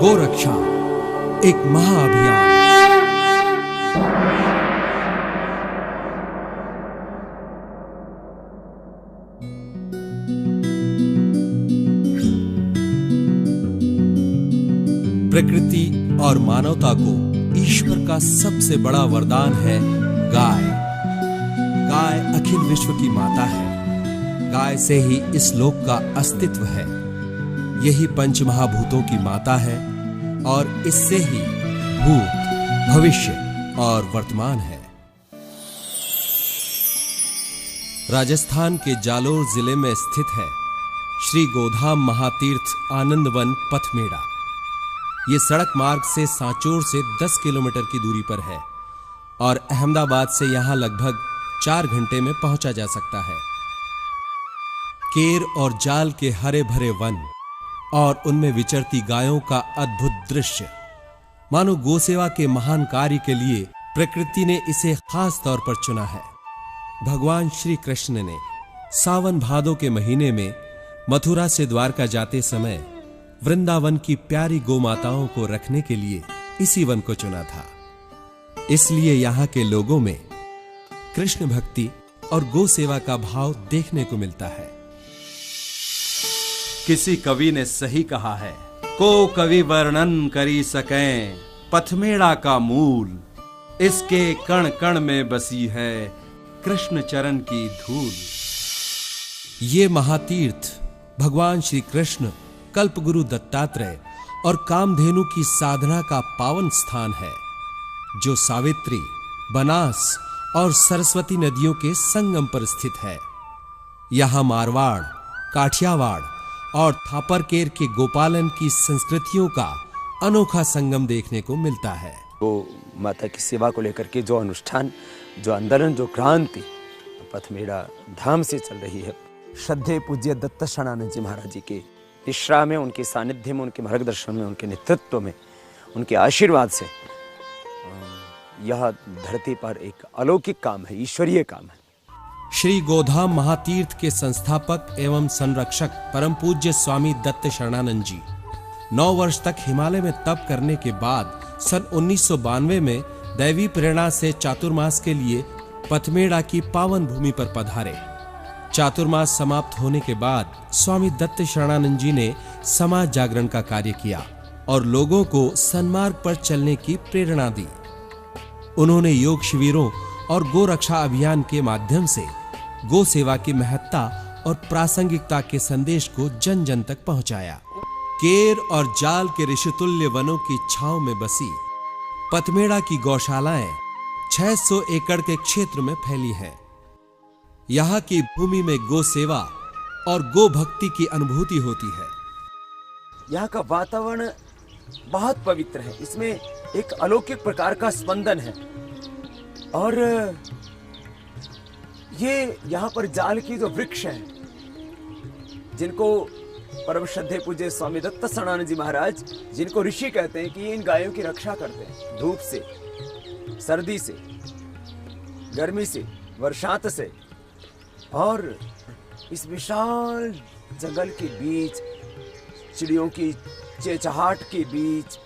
गोरक्षा एक महाअभियान। प्रकृति और मानवता को ईश्वर का सबसे बड़ा वरदान है गाय। गाय अखिल विश्व की माता है। गाय से ही इस लोक का अस्तित्व है। यही पंचमहाभूतों की माता है और इससे ही भूत, भविष्य और वर्तमान है। राजस्थान के जालोर जिले में स्थित है श्री गोधाम महातीर्थ आनंदवन पथमेड़ा। ये सड़क मार्ग से सांचौर से 10 किलोमीटर की दूरी पर है और अहमदाबाद से यहां लगभग 4 घंटे में पहुंचा जा सकता है। केर और जाल के हरे भरे वन और उनमें विचरती गायों का अद्भुत दृश्य, मानो गोसेवा के महान कार्य के लिए प्रकृति ने इसे खास तौर पर चुना है। भगवान श्री कृष्ण ने सावन भादो के महीने में मथुरा से द्वारका जाते समय वृंदावन की प्यारी गोमाताओं को रखने के लिए इसी वन को चुना था। इसलिए यहाँ के लोगों में कृष्ण भक्ति और गो सेवा का भाव देखने को मिलता है। किसी कवि ने सही कहा है, को कवि वर्णन करी सकें पथमेड़ा का मूल, इसके कण कण में बसी है कृष्ण चरण की धूल। ये महातीर्थ भगवान श्री कृष्ण, कल्पगुरु दत्तात्रेय और कामधेनु की साधना का पावन स्थान है, जो सावित्री, बनास और सरस्वती नदियों के संगम पर स्थित है। यहां मारवाड़, काठियावाड़ और थापरकेर के गोपालन की संस्कृतियों का अनोखा संगम देखने को मिलता है। वो माता की सेवा को लेकर के जो अनुष्ठान, जो आंदोलन, जो क्रांति पथमेड़ा धाम से चल रही है, श्रद्धेय पूज्य दत्त शरणानंद जी महाराज जी के निश्रा में, उनके सानिध्य में, उनके मार्गदर्शन में, उनके नेतृत्व में, उनके आशीर्वाद से यह धरती पर एक अलौकिक काम है, ईश्वरीय काम है। श्री गोधाम महातीर्थ के संस्थापक एवं संरक्षक परम पूज्य स्वामी दत्त शरणानंद जी 9 वर्ष तक हिमालय में तप करने के बाद सन 1992 में दैवी प्रेरणा से चातुर्मास के लिए पथमेड़ा की पावन भूमि पर पधारे। चातुर्मास समाप्त होने के बाद स्वामी दत्त शरणानंद जी ने समाज जागरण का कार्य किया और लोगों को सन्मार्ग पर चलने की प्रेरणा दी। उन्होंने योग शिविरों और गो रक्षा अभियान के माध्यम से गो सेवा की महत्ता और प्रासंगिकता के संदेश को जन जन तक पहुंचाया। केर और जाल के ऋषितुल्य वनों की छांव में बसी पथमेड़ा की गौशालाएं 600 एकड़ के क्षेत्र में फैली हैं। यहाँ की भूमि में गो सेवा और गो भक्ति की अनुभूति होती है। यहाँ का वातावरण बहुत पवित्र है, इसमें एक अलौकिक प्रकार का स्पंदन है। और ये यहाँ पर जाल की जो वृक्ष हैं, जिनको परम श्रद्धेय पूज्य स्वामी दत्त शरणानंद जी महाराज, जिनको ऋषि कहते हैं, कि ये इन गायों की रक्षा करते हैं धूप से, सर्दी से, गर्मी से, वर्षांत से। और इस विशाल जंगल के बीच, चिड़ियों की चहचहाट के बीच,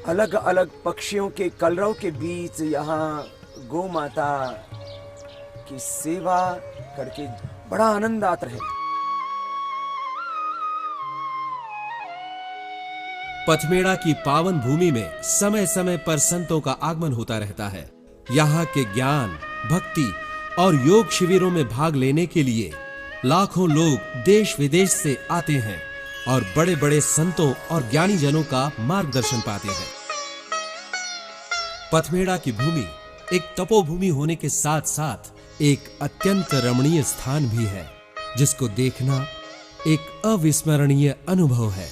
अलग अलग पक्षियों के कलरव के बीच यहाँ गौ माता की सेवा करके बड़ा आनंद आता है। पथमेड़ा की पावन भूमि में समय समय पर संतों का आगमन होता रहता है। यहाँ के ज्ञान, भक्ति और योग शिविरों में भाग लेने के लिए लाखों लोग देश विदेश से आते हैं और बड़े बड़े संतों और ज्ञानी जनों का मार्गदर्शन पाते हैं। पथमेड़ा की भूमि एक तपोभूमि होने के साथ साथ एक अत्यंत रमणीय स्थान भी है, जिसको देखना एक अविस्मरणीय अनुभव है।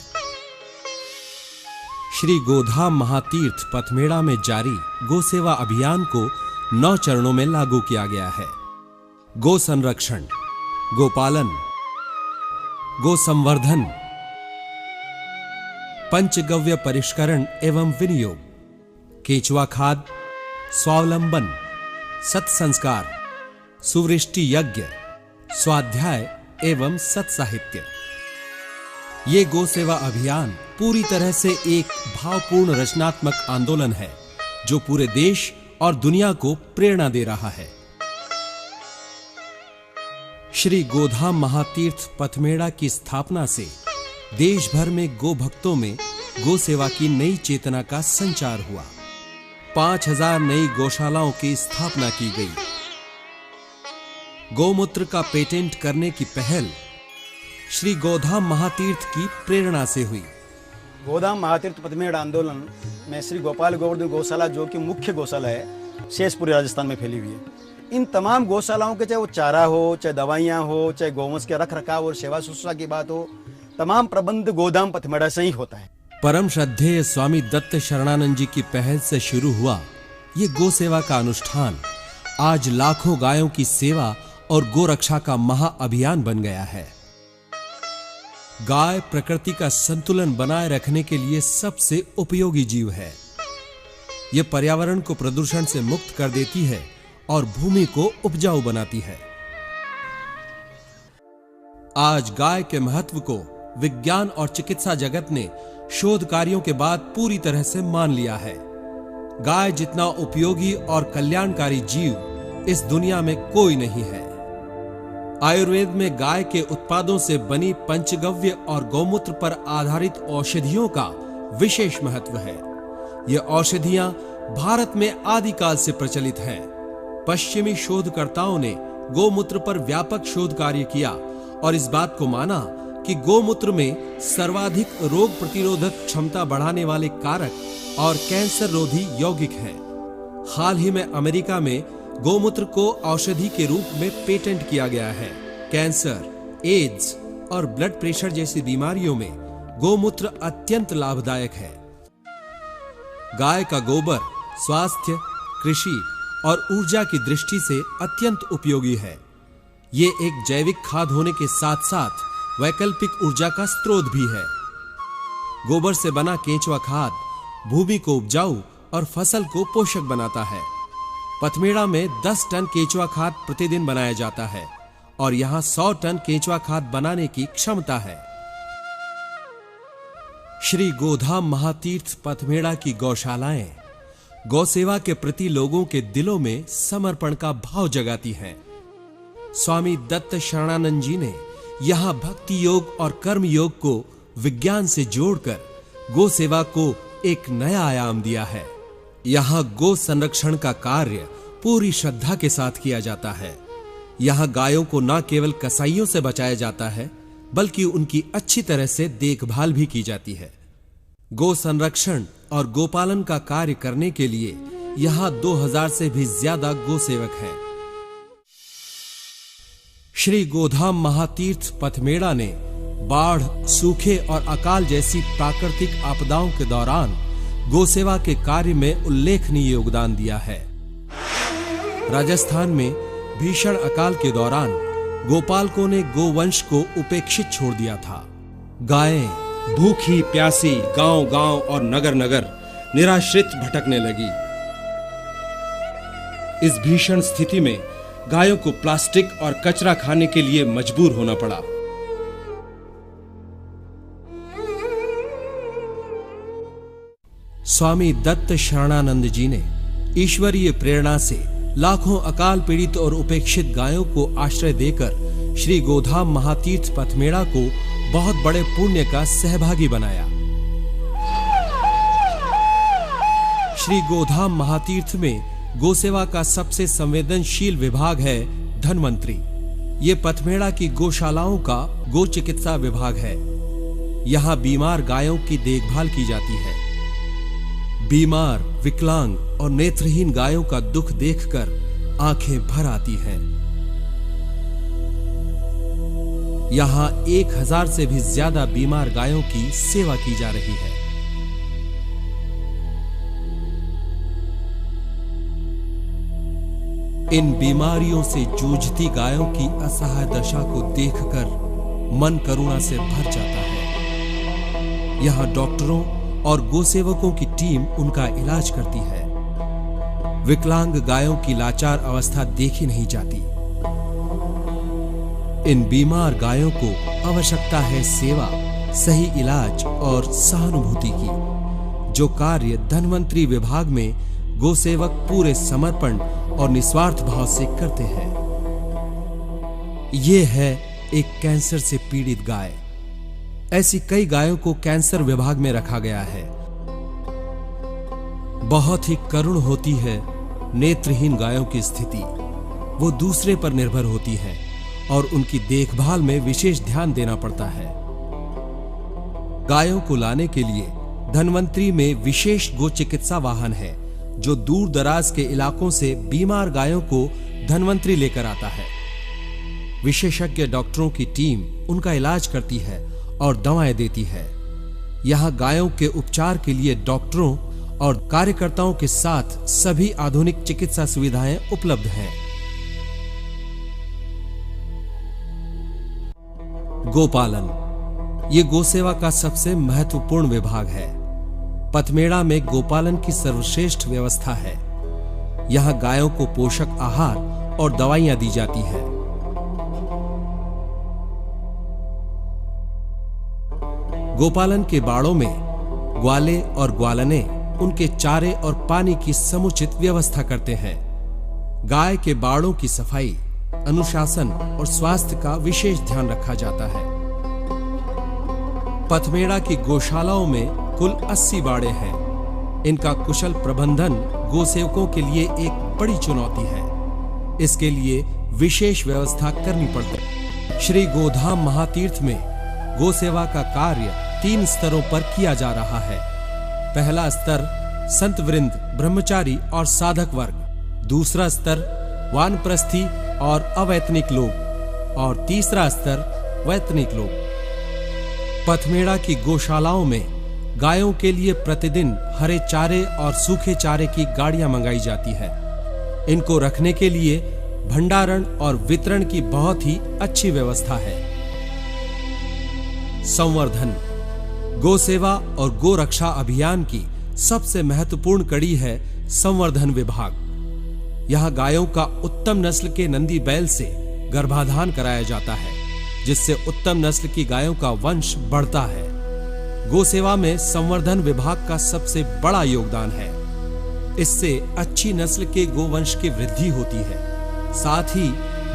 श्री गोधाम महातीर्थ पथमेड़ा में जारी गो सेवा अभियान को 9 चरणों में लागू किया गया है। गो संरक्षण, गोपालन, गो संवर्धन, पंचगव्य परिष्करण एवं विनियोग, केंचुआ खाद, स्वावलंबन, सत्संस्कार, सुवृष्टि यज्ञ, स्वाध्याय एवं सत्साहित्य। ये गो सेवा अभियान पूरी तरह से एक भावपूर्ण रचनात्मक आंदोलन है जो पूरे देश और दुनिया को प्रेरणा दे रहा है। श्री गोधाम महातीर्थ पथमेड़ा की स्थापना से देश भर में गो भक्तों में गो सेवा की नई चेतना का संचार हुआ। 5000 नई गौशालाओं की स्थापना की गई। गौमूत्र का पेटेंट करने की पहल श्री गोधाम महातीर्थ की प्रेरणा से हुई। गोधाम महातीर्थ पथमेड़ा आंदोलन में श्री गोपाल गोवर्धन गौशाला, जो कि मुख्य गौशाला है, शेष पूरे राजस्थान में फैली हुई है। इन तमाम गौशालाओं के, चाहे वो चारा हो, चाहे दवाइयाँ हो, चाहे गौवंश के रख रखाव और सेवा शुश्रूषा की बात हो, तमाम प्रबंध गोधाम पथमेड़ा से ही होता है। परम श्रद्धेय स्वामी दत्त शरणानंद जी की पहल से शुरू हुआ ये गो सेवा का अनुष्ठान आज लाखों गायों की सेवा और गो रक्षा का महाअभियान बन गया है। गाय प्रकृति का संतुलन बनाए रखने के लिए सबसे उपयोगी जीव है। यह पर्यावरण को प्रदूषण से मुक्त कर देती है और भूमि को उपजाऊ बनाती है। आज गाय के महत्व को विज्ञान और चिकित्सा जगत ने शोध कार्यों के बाद पूरी तरह से मान लिया है। गाय जितना उपयोगी और कल्याणकारी जीव इस दुनिया में कोई नहीं है। आयुर्वेद में गाय के उत्पादों से बनी पंचगव्य और गौमूत्र पर आधारित औषधियों का विशेष महत्व है। ये औषधियां भारत में आदिकाल से प्रचलित हैं। पश्चिमी शोधकर्ताओं ने गौमूत्र पर व्यापक शोध कार्य किया और इस बात को माना कि गौमूत्र में सर्वाधिक रोग प्रतिरोधक क्षमता बढ़ाने वाले कारक और कैंसर रोधी यौगिक हैं। हाल ही में अमेरिका में गौमूत्र को औषधि के रूप में पेटेंट किया गया है। कैंसर, एड्स और ब्लड प्रेशर जैसी बीमारियों में गौमूत्र अत्यंत लाभदायक है। गाय का गोबर स्वास्थ्य, कृषि और ऊर्जा की दृष्टि से अत्यंत उपयोगी है। ये एक जैविक खाद होने के साथ साथ वैकल्पिक ऊर्जा का स्रोत भी है। गोबर से बना केंचुआ खाद भूमि को उपजाऊ और फसल को पोषक बनाता है। पथमेड़ा में 10 टन केंचुआ खाद प्रतिदिन बनाया जाता है और यहां 100 टन केंचुआ खाद बनाने की क्षमता है। श्री गोधाम महातीर्थ पथमेड़ा की गौशालाएं गौसेवा के प्रति लोगों के दिलों में समर्पण का भाव जगाती हैं। स्वामी दत्त शरणानंद जी ने यहां भक्ति योग और कर्म योग को विज्ञान से जोड़कर गो सेवा को एक नया आयाम दिया है। यहां गो संरक्षण का कार्य पूरी श्रद्धा के साथ किया जाता है। यहां गायों को न केवल कसाईयों से बचाया जाता है बल्कि उनकी अच्छी तरह से देखभाल भी की जाती है। गो संरक्षण और गोपालन का कार्य करने के लिए यहां 2000 से भी ज्यादा गो सेवक हैं। श्री गोधाम महातीर्थ पथमेड़ा ने बाढ़, सूखे और अकाल जैसी प्राकृतिक आपदाओं के दौरान गोसेवा के कार्य में उल्लेखनीय योगदान दिया है। राजस्थान में भीषण अकाल के दौरान गोपालकों ने गोवंश को उपेक्षित छोड़ दिया था। गायें भूखी प्यासी गांव-गांव और नगर-नगर निराश्रित भटकने लगी। इस भीषण स्थिति में गायों को प्लास्टिक और कचरा खाने के लिए मजबूर होना पड़ा। स्वामी दत्त शरणानंद जी ने ईश्वरीय प्रेरणा से लाखों अकाल पीड़ित और उपेक्षित गायों को आश्रय देकर श्री गोधाम महातीर्थ पथमेड़ा को बहुत बड़े पुण्य का सहभागी बनाया। श्री गोधाम महातीर्थ में गोसेवा का सबसे संवेदनशील विभाग है धन्वंतरी। ये पथमेड़ा की गौशालाओं का गो चिकित्सा विभाग है। यहाँ बीमार गायों की देखभाल की जाती है। बीमार, विकलांग और नेत्रहीन गायों का दुख देखकर आंखें भर आती हैं। यहाँ 1000 से भी ज्यादा बीमार गायों की सेवा की जा रही है। इन बीमारियों से जूझती गायों की असहाय दशा को देखकर मन करुणा से भर जाता है। यहाँ डॉक्टरों और गोसेवकों की टीम उनका इलाज करती है। विकलांग गायों की लाचार अवस्था देखी नहीं जाती। इन बीमार गायों को आवश्यकता है सेवा, सही इलाज और सहानुभूति की, जो कार्य धन्वंतरी विभाग में गोसेवक पूरे समर्पण और निस्वार्थ भाव से करते हैं। ये है एक कैंसर से पीड़ित गाय। ऐसी कई गायों को कैंसर विभाग में रखा गया है। बहुत ही करुण होती है नेत्रहीन गायों की स्थिति। वो दूसरे पर निर्भर होती हैं और उनकी देखभाल में विशेष ध्यान देना पड़ता है। गायों को लाने के लिए धन्वंतरी में विशेष गो चिकित्सा वाहन है, जो दूर दराज के इलाकों से बीमार गायों को धन्वंतरी लेकर आता है। विशेषज्ञ डॉक्टरों की टीम उनका इलाज करती है और दवाएं देती है। यहां गायों के उपचार के लिए डॉक्टरों और कार्यकर्ताओं के साथ सभी आधुनिक चिकित्सा सुविधाएं उपलब्ध हैं। गोपालन, ये गोसेवा का सबसे महत्वपूर्ण विभाग है। पथमेड़ा में गोपालन की सर्वश्रेष्ठ व्यवस्था है। यहां गायों को पोषक आहार और दवाइयां दी जाती हैं। गोपालन के बाड़ों में ग्वाले और ग्वालने उनके चारे और पानी की समुचित व्यवस्था करते हैं। गाय के बाड़ों की सफाई, अनुशासन और स्वास्थ्य का विशेष ध्यान रखा जाता है। पथमेड़ा की गौशालाओं में कुल 80 बाड़े हैं। इनका कुशल प्रबंधन गोसेवकों के लिए एक बड़ी चुनौती है। इसके लिए विशेष व्यवस्था करनी पड़ती है। श्री गोधाम महातीर्थ में गोसेवा का कार्य 3 स्तरों पर किया जा रहा है। पहला स्तर संत वृंद, ब्रह्मचारी और साधक वर्ग, दूसरा स्तर वानप्रस्थी और अवैतनिक लोग और तीसरा स्तर वैतनिक लोग। पथमेड़ा की गौशालाओं में गायों के लिए प्रतिदिन हरे चारे और सूखे चारे की गाड़ियां मंगाई जाती है। इनको रखने के लिए भंडारण और वितरण की बहुत ही अच्छी व्यवस्था है। संवर्धन, गोसेवा और गोरक्षा अभियान की सबसे महत्वपूर्ण कड़ी है संवर्धन विभाग। यहां गायों का उत्तम नस्ल के नंदी बैल से गर्भाधान कराया जाता है, जिससे उत्तम नस्ल की गायों का वंश बढ़ता है। गोसेवा में संवर्धन विभाग का सबसे बड़ा योगदान है। इससे अच्छी नस्ल के गोवंश की वृद्धि होती है। साथ ही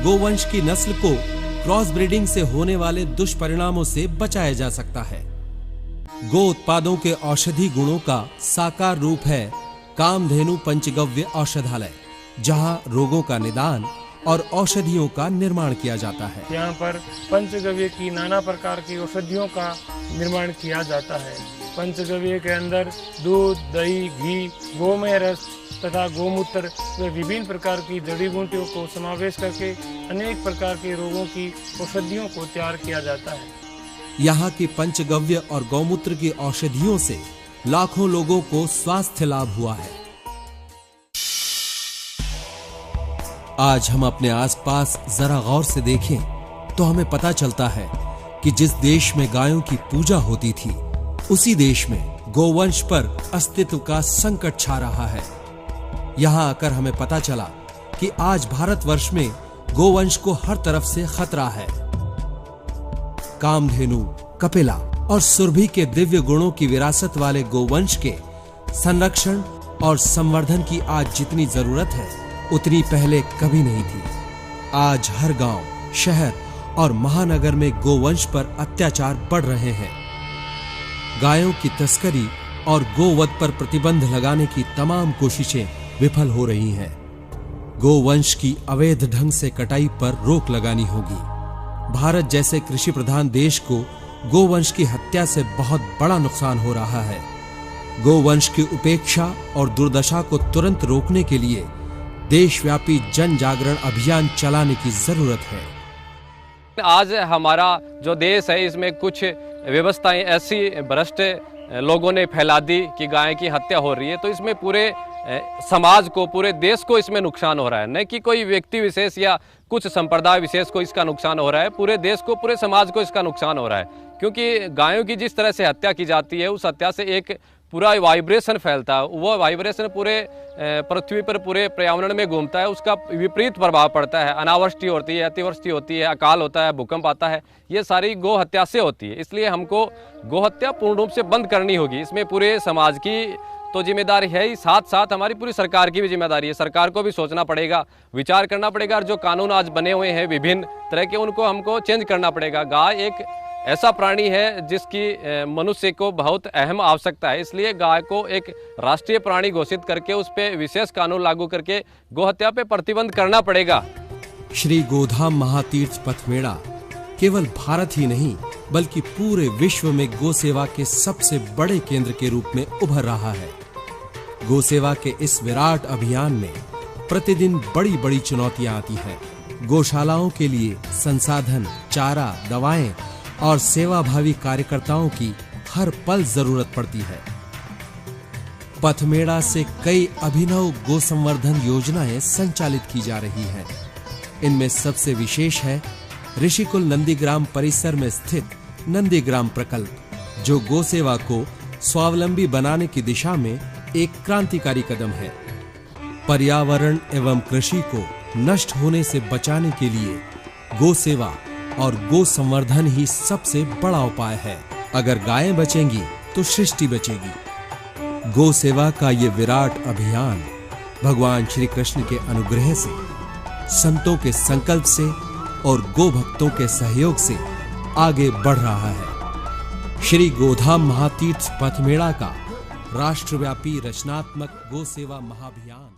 गोवंश की नस्ल को क्रॉस ब्रीडिंग से होने वाले दुष्परिणामों से बचाया जा सकता है। गो उत्पादों के औषधि गुणों का साकार रूप है कामधेनु पंचगव्य औषधालय, जहां रोगों का निदान और औषधियों का निर्माण किया जाता है। यहाँ पर पंचगव्य की नाना प्रकार की औषधियों का निर्माण किया जाता है। पंचगव्य के अंदर दूध, दही, घी, गोमय रस तथा गोमूत्र व विभिन्न प्रकार की जड़ी बूटियों को समावेश करके अनेक प्रकार के रोगों की औषधियों को तैयार किया जाता है। यहाँ की पंचगव्य और गौमूत्र की औषधियों से लाखों लोगों को स्वास्थ्य लाभ हुआ है। आज हम अपने आसपास जरा गौर से देखें तो हमें पता चलता है कि जिस देश में गायों की पूजा होती थी, उसी देश में गोवंश पर अस्तित्व का संकट छा रहा है। यहाँ आकर हमें पता चला कि आज भारतवर्ष में गोवंश को हर तरफ से खतरा है। कामधेनु, कपिला और सुरभि के दिव्य गुणों की विरासत वाले गोवंश के संरक्षण और संवर्धन की आज जितनी जरूरत है, उतनी पहले कभी नहीं थी। आज हर गांव, शहर और महानगर में गोवंश पर अत्याचार बढ़ रहे हैं। गायों की तस्करी और गोवध पर प्रतिबंध लगाने की तमाम कोशिशें विफल हो रही हैं। गोवंश की अवैध ढंग से कटाई पर रोक लगानी होगी। भारत जैसे कृषि प्रधान देश को गोवंश की हत्या से बहुत बड़ा नुकसान हो रहा है। गोवंश की उपेक्षा और दुर्दशा को तुरंत रोकने के लिए देशव्यापी जन जागरण अभियान चलाने की जरूरत है। आज हमारा जो देश है, इसमें कुछ व्यवस्थाएं ऐसी भ्रष्ट लोगों ने फैला दी कि गाय की हत्या हो रही है, तो इसमें पूरे समाज को, पूरे देश को इसमें नुकसान हो रहा है। न कि कोई व्यक्ति विशेष या कुछ संप्रदाय विशेष को इसका नुकसान हो रहा है, पूरे देश को, पूरे समाज को इसका नुकसान हो रहा है। क्योंकि गायों की जिस तरह से हत्या की जाती है, उस हत्या से एक पूरा वाइब्रेशन फैलता है, वो वाइब्रेशन पूरे पृथ्वी पर पूरे पर्यावरण में घूमता है, उसका विपरीत प्रभाव पड़ता है। अनावृष्टि होती है, अतिवृष्टि होती है, अकाल होता है, भूकंप आता है, ये सारी गौ हत्या से होती है। इसलिए हमको गौ हत्या पूर्ण रूप से बंद करनी होगी। इसमें पूरे समाज की तो जिम्मेदारी है ही, साथ साथ हमारी पूरी सरकार की भी जिम्मेदारी है। सरकार को भी सोचना पड़ेगा, विचार करना पड़ेगा, और जो कानून आज बने हुए हैं विभिन्न तरह के, उनको हमको चेंज करना पड़ेगा। गाय एक ऐसा प्राणी है जिसकी मनुष्य को बहुत अहम आवश्यकता है, इसलिए गाय को एक राष्ट्रीय प्राणी घोषित करके उस पर विशेष कानून लागू करके गोहत्या पे प्रतिबंध करना पड़ेगा। श्री गोधाम महातीर्थ पथ मेला केवल भारत ही नहीं बल्कि पूरे विश्व में गो सेवा के सबसे बड़े केंद्र के रूप में उभर रहा है। गो सेवा के इस विराट अभियान में प्रतिदिन बड़ी बड़ी चुनौतियां आती हैं। गौशालाओं के लिए संसाधन, चारा, दवाएं और सेवाभावी कार्यकर्ताओं की हर पल जरूरत पड़ती है। पथमेड़ा से कई अभिनव गो संवर्धन योजनाएं संचालित की जा रही हैं। इनमें सबसे विशेष है ऋषिकुल नंदीग्राम परिसर में स्थित नंदीग्राम प्रकल्प, जो गो सेवा को स्वावलंबी बनाने की दिशा में एक क्रांतिकारी कदम है। पर्यावरण एवं कृषि को नष्ट होने से बचाने के लिए गो सेवा और गो संवर्धन ही सबसे बड़ा उपाय है। अगर गायें बचेंगी तो सृष्टि बचेगी। गो सेवा का ये विराट अभियान भगवान श्री कृष्ण के अनुग्रह से, संतों के संकल्प से और गो भक्तों के सहयोग से आगे बढ़ रहा है। श्री गोधाम महातीर्थ पथ मेला का राष्ट्रव्यापी रचनात्मक गो सेवा महाअभियान